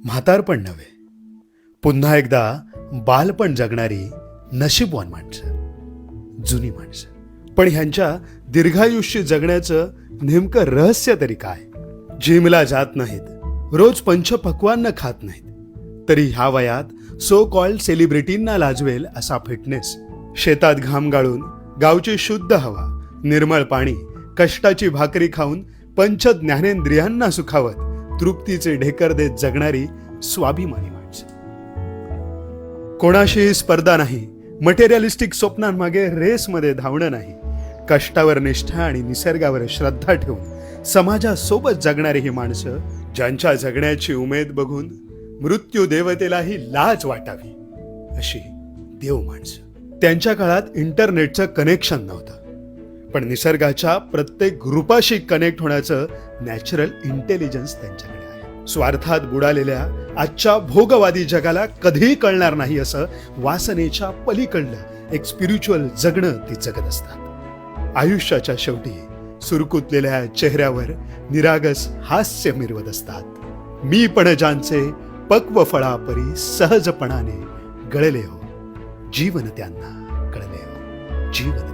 म्हातारपण नव्हे, पुन्हा एकदा बालपण जगणारी नशीबवान माणसं, जुनी माणसं. पण ह्यांच्या दीर्घायुष्य जगण्याचं नेमकं रहस्य तरी काय? जिमला जात नाहीत, रोज पंचपक्वान्न खात नाहीत, तरी ह्या वयात सो कॉल्ड सेलिब्रिटींना लाजवेल असा फिटनेस, शेतात घाम गाळून गावची शुद्ध हवा, निर्मळ पाणी, कष्टाची भाकरी खाऊन पंच ज्ञानेंद्रियांना सुखावत तृप्तीचे ढेकर देत जगणारी स्वाभिमानी माणसं. कोणाशीही स्पर्धा नाही, मटेरियलिस्टिक स्वप्नांमागे रेसमध्ये धावणं नाही, कष्टावर निष्ठा आणि निसर्गावर श्रद्धा ठेवून समाजासोबत जगणारी ही माणसं, ज्यांच्या जगण्याची उमेद बघून मृत्यू देवतेलाही लाज वाटावी अशी देव माणसं. त्यांच्या काळात इंटरनेटचं कनेक्शन नव्हतं, पण निसर्गाच्या प्रत्येक रूपाशी कनेक्ट होण्याचं नॅचरल इंटेलिजन्स त्यांच्याकडे आहे. स्वार्थात बुडालेल्या आजच्या भोगवादी जगाला कधीही कळणार नाही असं वासनेच्या पलीकडलं एक स्पिरिच्युअल जगणं ती जगत असतात. आयुष्याच्या शेवटी सुरकुतलेल्या चेहऱ्यावर निरागस हास्य मिरवत असतात. मी पण ज्यांचे पक्व फळापरी सहजपणाने गळले हो, जीवन त्यांना कळले हो, जीवन